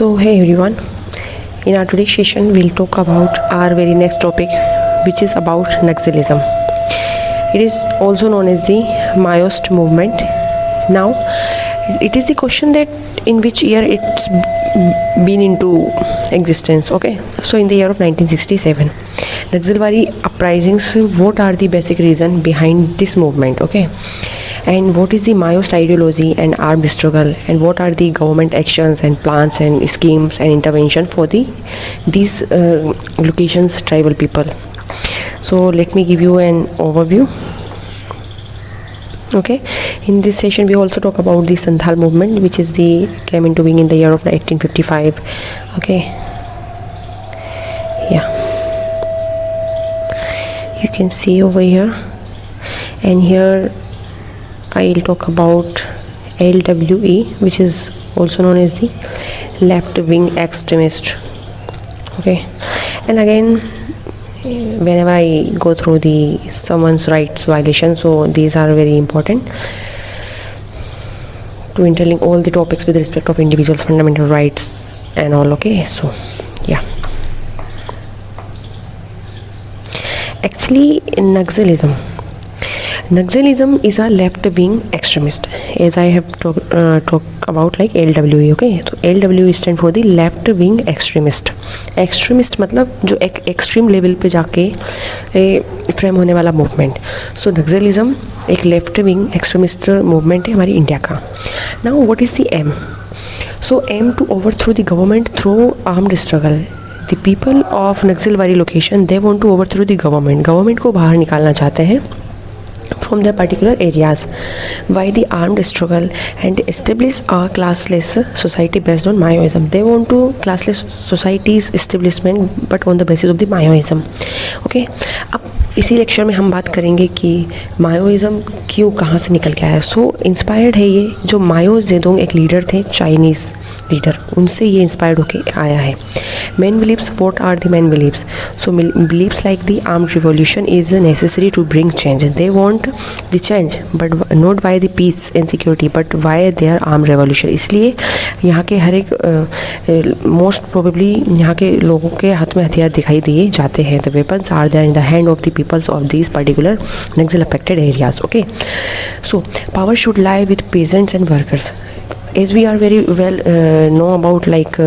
So hey everyone, in our today's session we'll talk about our very next topic, which is about Naxalism. It is also known as the Maoist movement. Now it is the question that in which year it's been into existence. Okay, so in the year of 1967, Naxalbari uprisings. What are the basic reason behind this movement? Okay, and what is the Maoist ideology and armed struggle, and what are the government actions and plans and schemes and intervention for these locations tribal people. So let me give you an overview. Okay, in this session we also talk about the Santhal movement, which came into being in the year of 1855. Okay, yeah, you can see over here, and here I'll talk about LWE, which is also known as the left wing extremist. Okay, and again, whenever I go through the someone's rights violation, so these are very important to interlink all the topics with respect of individuals' fundamental rights and all. Okay, so yeah, actually Naxalism is a left-wing extremist, as I have talked about like LWE. Okay, so LWE stand for the left-wing extremist. Extremist मतलब जो एक extreme level पे जाके frame होने वाला movement. सो नक्सलिज्म एक left wing extremist movement है हमारी इंडिया का. Now what is the aim? So aim to overthrow the government through armed struggle. The people of Naxalbari location they want to overthrow the government को बाहर निकालना चाहते हैं from their particular areas by the armed struggle and establish a classless society based on Maoism. They want to classless societies establishment but on the basis of the Maoism. Okay, अब इसी lecture में हम बात करेंगे कि मायोइज़म क्यों कहाँ से निकल के आया. सो इंस्पायर्ड है ये जो मायो जेडोंग एक लीडर थे, चाइनीज़ लीडर, उनसे ये इंस्पायर्ड होके आया है. Main beliefs, what are the main beliefs? So beliefs like the armed revolution is necessary to bring change. They want the change but not by the peace and security but by their arm revolution. इसलिए यहाँ के हर एक most probably यहाँ के लोगों के हाथ में हथियार दिखाई दिए जाते हैं. The weapons are there in the hand of the peoples of these particular Naxal affected areas. Okay, so power should lie with peasants and workers, as we are very well know about like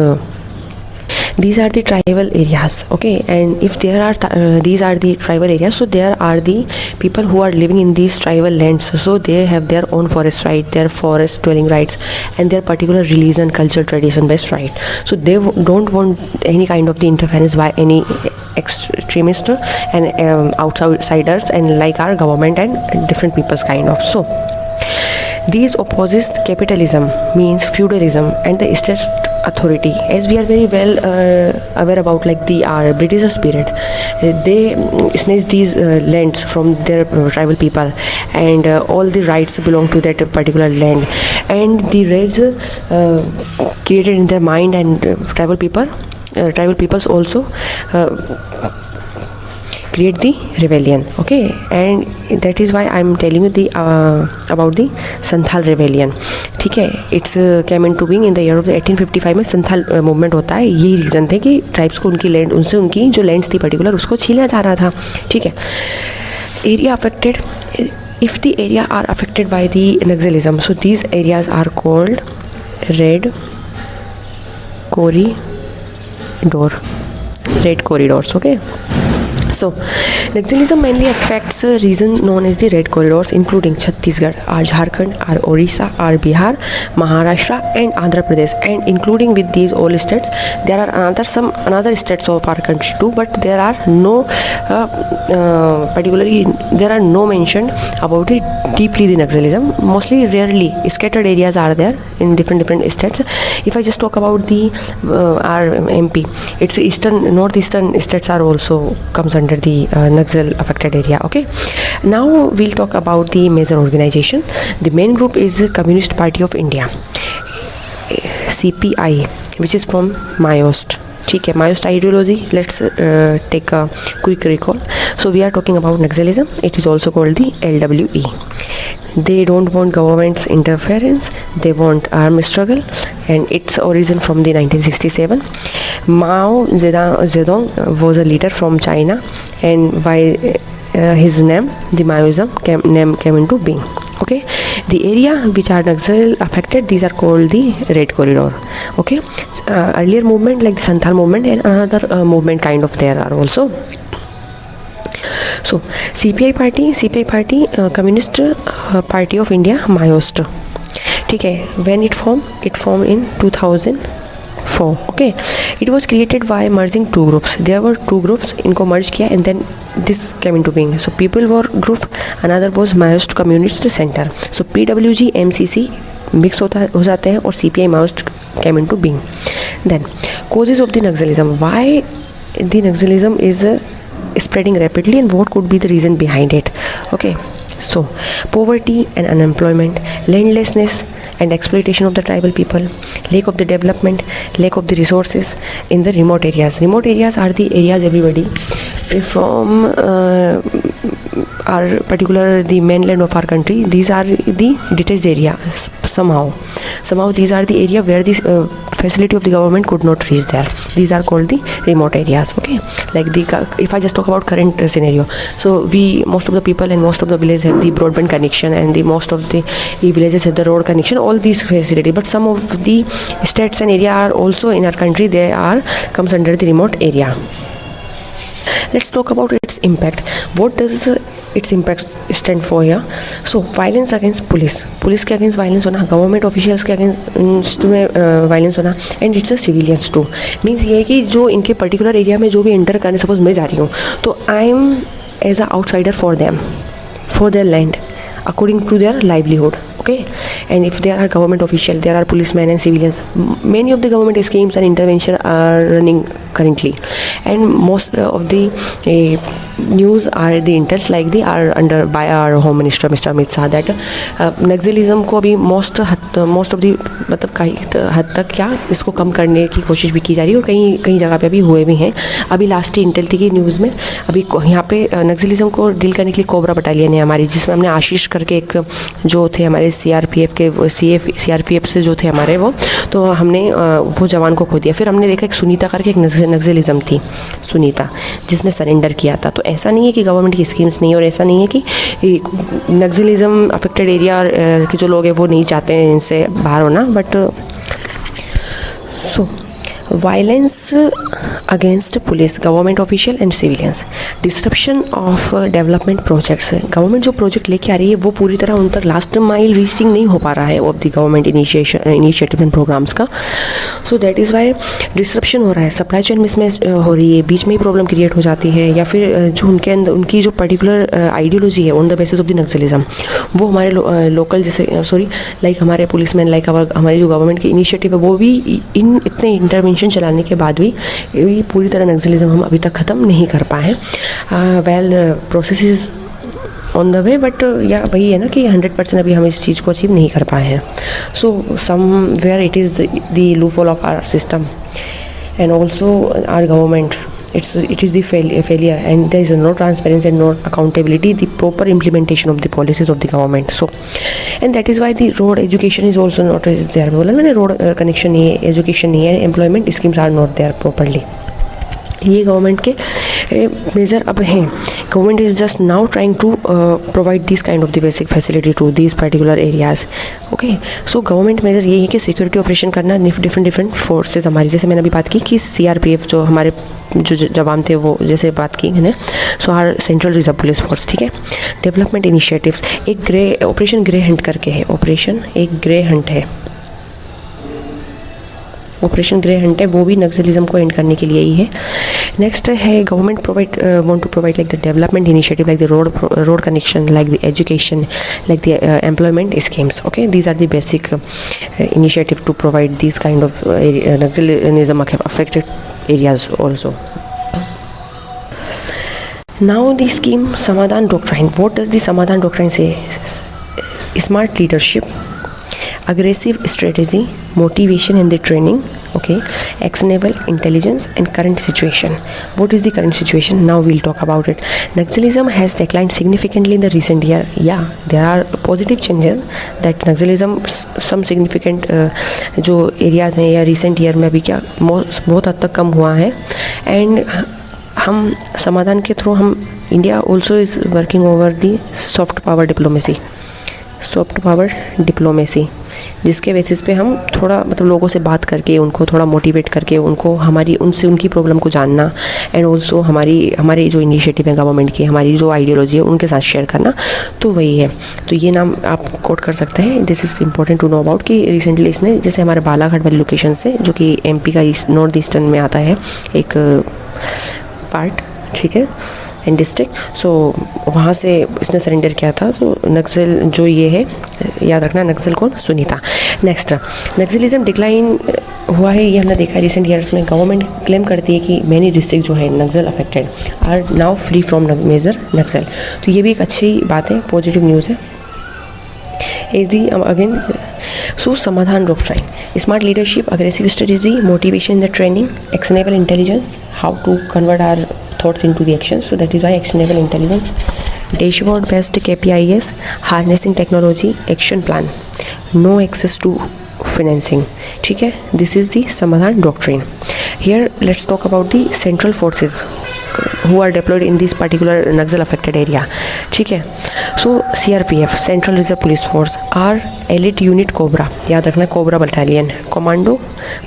these are the tribal areas. Okay, and if there are these are the tribal areas, so there are the people who are living in these tribal lands, so they have their own forest right, their forest dwelling rights, and their particular religion, culture, tradition based right. So they don't want any kind of the interference by any extremist and outsiders and like our government and different peoples kind of. So these opposes capitalism, means feudalism and the state authority, as we are very well aware about like the British period. They snatched these lands from their tribal people, and all the rights belong to that particular land, and the rage created in their mind, and tribal peoples also create the rebellion. Okay, and that is why I am telling you the about the Santhal rebellion. ठीक है, it's came in to being in the year of 1855 में Santhal movement होता है. यही reason थे कि tribes को उनकी लैंड, उनसे उनकी जो लैंड्स थी पर्टिकुलर, उसको छीना जा रहा था. ठीक है, area affected, if the area are affected by the Naxalism, so these areas are called red corridors. Okay, so Naxalism mainly affects a region known as the Red Corridors, including Chhattisgarh, Jharkhand, Orissa, Bihar, Maharashtra, and Andhra Pradesh. And including with these all states, there are another states of our country too, but there are no particularly there are no mention about it deeply the Naxalism. Mostly, rarely scattered areas are there in different states. If I just talk about the our MP, it's northeastern states are also comes under the Naxal affected area. Okay, now we'll talk about the major organization. The main group is Communist Party of India, CPI, which is from Maoist. ठीक है, Maoist ideology. Let's take a quick recall. So we are talking about Naxalism. It is also called the LWE. they don't want government's interference, they want armed struggle, and its origin from the 1967. Mao Zedong was a leader from China, and by his name, the Maoism came into being. Okay, the area which are Naxal affected, these are called the Red Corridor. Okay, earlier movement like the Santhal movement and another movement kind of there are also. So CPI party Communist Party of India, Maoist. ठीक है, when it formed in 2004. Okay, it was created by merging two groups. There were two groups, इनको merge किया and then this came into being. So People War group, another was Maoist Communist Center. So PWG MCC mix हो जाते हैं और CPI Maoist came into being. Then causes of the Naxalism. Why the Naxalism is spreading rapidly and what could be the reason behind it? Okay, so poverty and unemployment, landlessness and exploitation of the tribal people, lack of the development, lack of the resources in the remote areas. Remote areas are the areas everybody from our particular the mainland of our country. These are the detached area. Somehow these are the area where this facility of the government could not reach there. These are called the remote areas. Okay, like if I just talk about current scenario, so most of the people and most of the villages have the broadband connection, and most of the villages have the road connection, all these facilities. But some of the states and area are also in our country, they are comes under the remote area. Let's talk about its impact. What does its impact stand for here? So violence against police के against violence होना, government officials के against में violence होना, and it's a civilians too. Means ये है कि जो इनके particular area में जो भी enter करने, suppose मैं जा रही हूँ तो I am as a outsider for them, for their land, according to their livelihood. Okay, and if there are government officials, there are policemen and civilians. Many of the government schemes and intervention are running currently, and most of the news are the intels like they are under by our home minister Mr. Amit Shah that Naxalism को अभी most of the मतलब कई हद तक क्या इसको कम करने की कोशिश भी की जा रही है और कई जगह पे अभी हुए भी हैं. अभी लास्ट ही इंटेल थी की न्यूज़ में अभी यहाँ पे नक्सलिज्म को डील करने के लिए कोबरा बटालियन है हमारी, जिसमें हमने आशीष करके एक जो थे हमारे CRPF के CRPF से जो थे हमारे वो, तो हमने वो जवान को खो दिया. फिर हमने देखा एक सुनीता करके एक नक्सलिज्म थी, सुनीता, जिसने सरेंडर किया था. तो ऐसा नहीं है कि गवर्नमेंट की स्कीम्स नहीं है और ऐसा नहीं है कि नक्सलिज्म अफेक्टेड एरिया के जो लोग हैं वो नहीं चाहते हैं इनसे बाहर होना. But so violence against police, government official and civilians, disruption of development projects. Government जो प्रोजेक्ट लेके आ रही है वो पूरी तरह उन तक लास्ट माइल रीचिंग नहीं हो पा रहा है of the government initiative and programs का. So that is why disruption हो रहा है, सप्लाई चेन मिसमैच हो रही है, बीच में ही प्रॉब्लम क्रिएट हो जाती है, या फिर जो उनके अंदर उनकी जो पर्टिकुलर आइडियोलॉजी है on the basis of the Naxalism वो हमारे लोकल जैसे लाइक हमारे पुलिसमैन लाइक हमारी जो गवर्नमेंट की इनिशिएटिव है वो भी इन इतने इंटरवेंशन चलाने के बाद भी पूरी तरह नक्सलिज्म हम अभी तक ख़त्म नहीं कर पाए हैं. Well process is on the way, but या वही है ना कि 100% अभी हम इस चीज़ को अचीव नहीं कर पाए हैं. So somewhere it is the loophole of our system and also our government. It is the failure, and there is no transparency and no accountability, the proper implementation of the policies of the government. So, and that is why the road education is also not there. बोला मैंने road connection नहीं है, education नहीं है, employment schemes are not there properly. ये government के major अब हैं. Government is just now trying to provide this kind of the basic facility to this particular areas. Okay, so government major यही है कि सिक्योरिटी ऑपरेशन करना, different forces हमारी, जैसे मैंने अभी बात की कि CRPF जो हमारे जो जवान थे वो जैसे बात की मैंने, so are central reserve police force. ठीक है, डेवलपमेंट इनिशिएटिव्स, एक ऑपरेशन ग्रे हंट करके है, ऑपरेशन ग्रे हंट है, वो भी नक्सलिज्म को एंड करने के लिए ही है. नेक्स्ट है government want to provide like the development initiative like the road connection, like the education, like the employment schemes. Okay, these are the basic initiative to provide this kind of Naxalism affected areas also. Now the scheme Samadhan Doctrine. What does the Samadhan Doctrine say? Smart leadership, aggressive strategy, motivation and the training, okay, actionable intelligence and current situation. What is the current situation? Now we'll talk about it. Naxalism has declined significantly in the recent year. Yeah, there are positive changes that Naxalism some significant जो areas हैं या recent year में भी क्या बहुत हद तक कम हुआ है. And हम समाधान के थ्रू हम India also is working over the soft power diplomacy, जिसके बेसिस पे हम थोड़ा मतलब लोगों से बात करके उनको थोड़ा मोटिवेट करके उनको उनकी प्रॉब्लम को जानना एंड ऑल्सो हमारी जो इनिशिएटिव है गवर्नमेंट की, हमारी जो आइडियोलॉजी है उनके साथ शेयर करना, तो वही है. तो ये नाम आप कोट कर सकते हैं. This is important to know about कि रिसेंटली इसने जैसे हमारे बालाघाट वाली लोकेशन से जो कि एमपी का नॉर्थ ईस्टर्न में आता है एक पार्ट, ठीक है, एंड डिस्ट्रिक्ट, सो वहाँ से इसने सरेंडर किया था. तो नक्सल जो ये है याद रखना, नक्सल कौन? सुनीता. नेक्स्ट, नक्सलिज्म डिक्लाइन हुआ है, ये हमने देखा है रिसेंट ईयर्स में. गवर्नमेंट क्लेम करती है कि मैनी डिस्ट्रिक्ट जो है Naxal affected are now free from major Naxal. तो ये भी एक अच्छी बात है, पॉजिटिव न्यूज़ है. is the again so Samadhan doctrine, smart leadership, aggressive strategy, motivation in the training, actionable intelligence, how to convert our thoughts into the action, so that is why actionable intelligence, dashboard based KPIs, harnessing technology, action plan, no access to financing. ठीक है, this is the समाधान doctrine. Here let's talk about the central forces who are deployed in this particular Naxal affected area. ठीक है, so CRPF, Central Reserve Police Force, our elite unit Cobra, याद रखना Cobra Battalion, Commando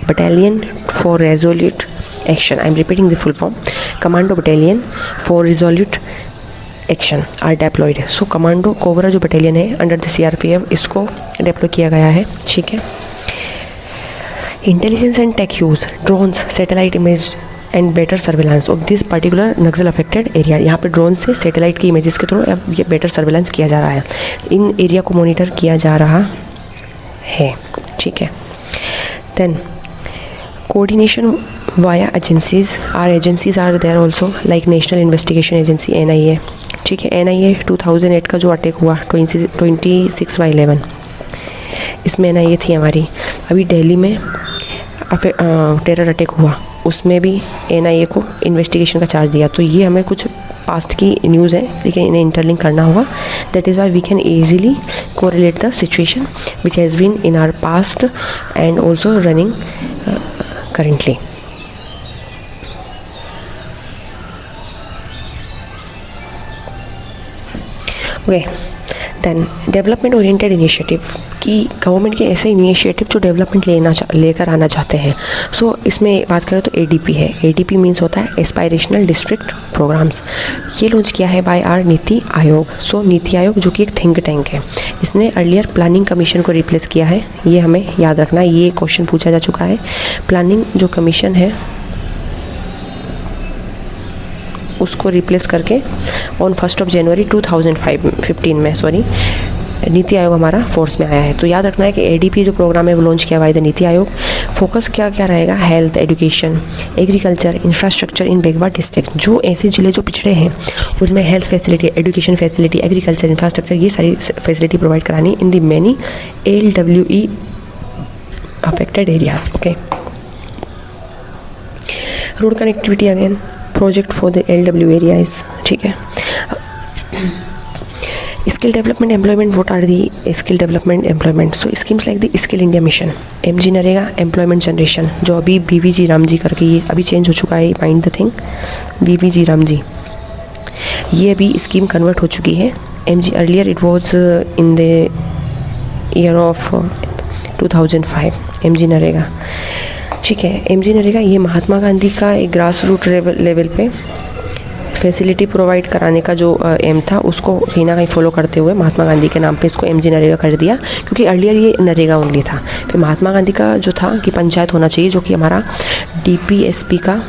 Battalion for Resolute Action. I am repeating the full form. Commando Battalion for Resolute Action are deployed. So Commando Cobra जो battalion है under the CRPF, इसको deploy किया गया है. ठीक है. Intelligence and tech use, drones, satellite image and better surveillance of this particular Naxal affected area. यहाँ पे ड्रोन से सैटेलाइट की इमेजेस के थ्रू अब ये बेटर सर्विलांस किया जा रहा है, इन एरिया को मॉनिटर किया जा रहा है. ठीक है. Then coordination via agencies, our agencies are there also like national investigation agency NIA. ठीक है, NIA 2008 का जो अटैक हुआ 26/11, इसमें NIA थी हमारी. अभी दिल्ली में टेरर अटैक हुआ, उसमें भी NIA को इन्वेस्टिगेशन का चार्ज दिया. तो ये हमें कुछ पास्ट की न्यूज़ है, लेकिन इन्हें इंटरलिंक करना होगा. That is why we can easily correlate the situation which has been in our past and also running currently. Okay. Then development oriented initiative, कि गवर्नमेंट के ऐसे इनिशिएटिव जो डेवलपमेंट लेकर आना चाहते हैं. सो इसमें बात करें तो ADP है. ADP मीन्स होता है एस्पायरेशनल डिस्ट्रिक्ट प्रोग्राम्स. ये लॉन्च किया है बाय आर नीति आयोग. सो नीति आयोग जो कि एक थिंक टैंक है, इसने अर्लियर प्लानिंग कमीशन को रिप्लेस किया है. ये हमें याद रखना, ये क्वेश्चन पूछा जा चुका है. प्लानिंग जो कमीशन है उसको रिप्लेस करके ऑन 1 जनवरी 2015 में नीति आयोग हमारा फोर्स में आया है. तो याद रखना है कि ADP जो प्रोग्राम है वो लॉन्च किया हुआ है नीति आयोग. फोकस क्या क्या रहेगा? Health, education, agriculture, infrastructure in backward district. जो ऐसे ज़िले जो पिछड़े हैं उनमें health facility, education facility, agriculture, infrastructure, ये सारी फैसिलिटी प्रोवाइड करानी in the many LWE affected areas. Okay. Road connectivity again project for the LW areas. ठीक है. Skill development employment, what are the skill development employment? So schemes like the skill India mission, MG NREGA, employment generation, जो अभी BVG Ramji करके, ये अभी change हो चुका है, mind the thing, BVG Ramji, ये अभी स्कीम कन्वर्ट हो चुकी है. MG earlier it was in the year of 2005. MG NREGA, ठीक है. MG नरेगा ये महात्मा गांधी का एक ग्रास रूट लेवल पे फैसिलिटी प्रोवाइड कराने का जो एम था, उसको कहीं ना कहीं फॉलो करते हुए महात्मा गांधी के नाम पे इसको MG नरेगा कर दिया, क्योंकि अर्लियर ये नरेगा ओनली था. फिर महात्मा गांधी का जो था कि पंचायत होना चाहिए, जो कि हमारा DPSP का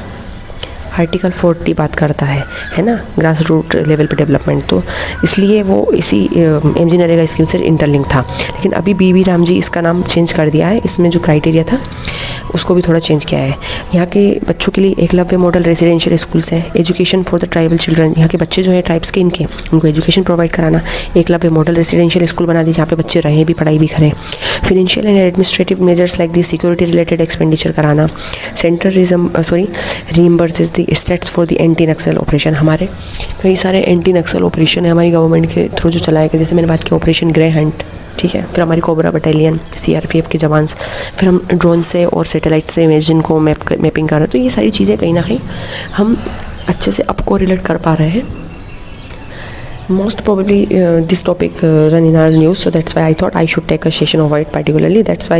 आर्टिकल 40 बात करता है ना, ग्रास रूट लेवल पे डेवलपमेंट, तो इसलिए वो इसी एमजी नरेगा स्कीम से इंटरलिंक था। लेकिन अभी बीबी राम जी इसका नाम चेंज कर दिया है, इसमें जो क्राइटेरिया था उसको भी थोड़ा चेंज किया है। यहाँ के बच्चों के लिए एकलव्य मॉडल रेजिडेंशियल स्कूल्स हैं, education for the tribal children, यहाँ के बच्चे जो है ट्राइब्स के इनके उनको एजुकेशन प्रोवाइड कराना, एकलव्य मॉडल रेजिडेंशियल स्कूल बना दी जहाँ पे बच्चे रहें भी पढ़ाई भी करें। Financial and administrative measures like the security related expenditure कराना, centre reimburses the states for the anti Naxal operation, हमारे कई सारे एंटी नक्सल ऑपरेशन है हमारी गवर्नमेंट के थ्रू जो चलाए गए, जैसे मैंने बात की ऑपरेशन ग्रे हंट, ठीक है, फिर हमारी कोबरा बटालियन, सीआरपीएफ के जवान, फिर हम ड्रोन से और सैटेलाइट से इमेजिन को मैपिंग कर रहे हैं। तो ये सारी चीज़ें कहीं ना कहीं हम अच्छे से अब को रिलेट कर पा रहे हैं। Most probably this topic run in our news, so that's why I thought I should take a session over it particularly. That's why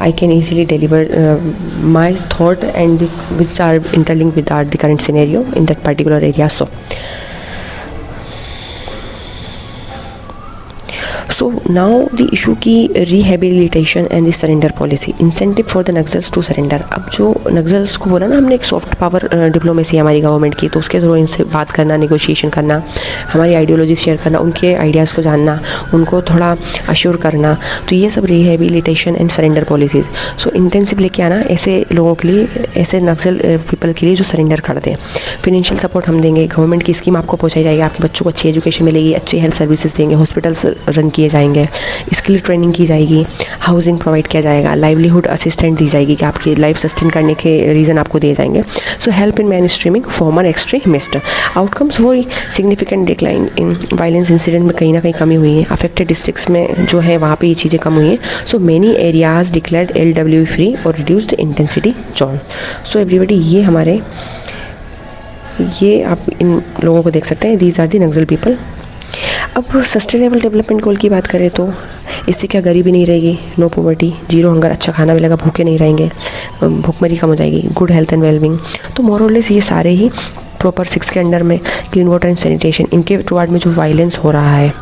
I can easily deliver my thought and which are interlinked with the current scenario in that particular area. So now the issue की rehabilitation and the surrender policy, incentive for the Naxals to surrender। अब जो Naxals को बोला ना हमने, एक soft power diplomacy हमारी government की, तो उसके थ्रू इनसे बात करना, नेगोशिएशन करना, हमारी आइडियोलॉजी शेयर करना, उनके आइडियाज़ को जानना, उनको थोड़ा अश्योर करना, तो ये सब rehabilitation and surrender policies. So intensive लेके आना ऐसे लोगों के लिए, ऐसे नक्सल पीपल के लिए जो सरेंडर कर दें। फिनेंशियल सपोर्ट हम देंगे, गवर्नमेंट की स्कीम आपको पहुँचाई जाएगी, आपके बच्चों को अच्छी एजुकेशन मिलेगी, अच्छी हेल्थ सर्विसेज देंगे, हॉस्पिटल्स रन किए जाएंगे, स्किल ट्रेनिंग की जाएगी, हाउसिंग प्रोवाइड किया जाएगा, लाइवलीहुड असिस्टेंट दी जाएगी कि आपकी लाइफ सस्टेन करने के रीज़न आपको दिए जाएंगे। So help in mainstreaming former extremist. Outcomes वही significant decline in violence incident में कहीं ना कहीं कमी हुई है, अफेक्टेड डिस्ट्रिक्ट्स में जो है वहाँ पे ये चीज़ें कम हुई हैं। So many areas declared LWE free और reduced intensity zone. So everybody ये आप इन लोगों को देख सकते हैं, these are the Naxal people. अब सस्टेनेबल डेवलपमेंट गोल की बात करें तो इससे क्या गरीबी नहीं रहेगी, नो पॉवर्टी, जीरो हंगर, अच्छा खाना मिलेगा, भूखे नहीं रहेंगे, भूखमरी कम हो जाएगी, गुड हेल्थ एंड वेलबींग। तो मोरलेस ये सारे ही प्रॉपर 6 के अंडर में क्लीन वाटर एंड सैनिटेशन, इनके टुवर्ड में जो वायलेंस हो रहा है,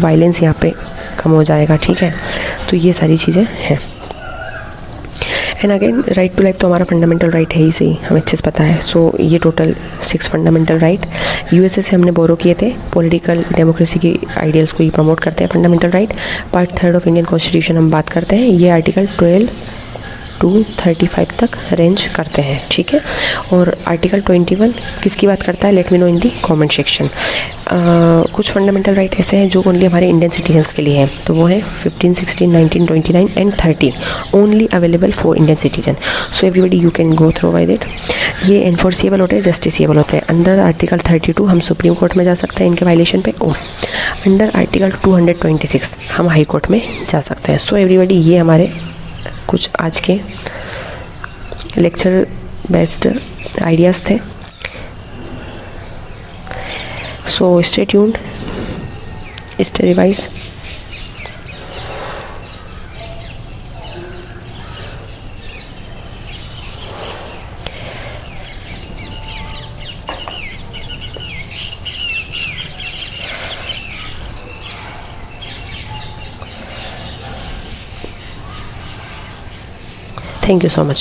वायलेंस यहाँ पे कम हो जाएगा, ठीक है। तो ये सारी चीज़ें हैं। And again right to life तो हमारा फंडामेंटल राइट है ही सही, हमें अच्छे से पता है। सो ये टोटल 6 फंडामेंटल राइट यूएसए से हमने बोरो किए थे, पॉलिटिकल डेमोक्रेसी की आइडियल्स को ये प्रमोट करते हैं fundamental right. Part 3 of Indian constitution हम बात करते हैं, ये आर्टिकल 12 to 35 तक रेंज करते हैं, ठीक है। और आर्टिकल 21 किसकी बात करता है, लेट मी नो इन दी कमेंट सेक्शन। कुछ फंडामेंटल राइट ऐसे हैं जो ओनली हमारे इंडियन सिटीजन्स के लिए हैं, तो वो है 15, 16, 19, 29 and 30 only available for Indian citizen. So everybody you can go through by that. ये एनफोर्सिएबल होते हैं, जस्टिसिएबल होते हैं। अंडर आर्टिकल 32 हम सुप्रीम कोर्ट में जा सकते हैं इनके वायलेशन पे, और अंडर आर्टिकल 226 हम हाई कोर्ट में जा सकते हैं। सो एवरीबडी ये हमारे कुछ आज के लेक्चर बेस्ड आइडियाज़ थे। So stay tuned, stay revise. Thank you so much.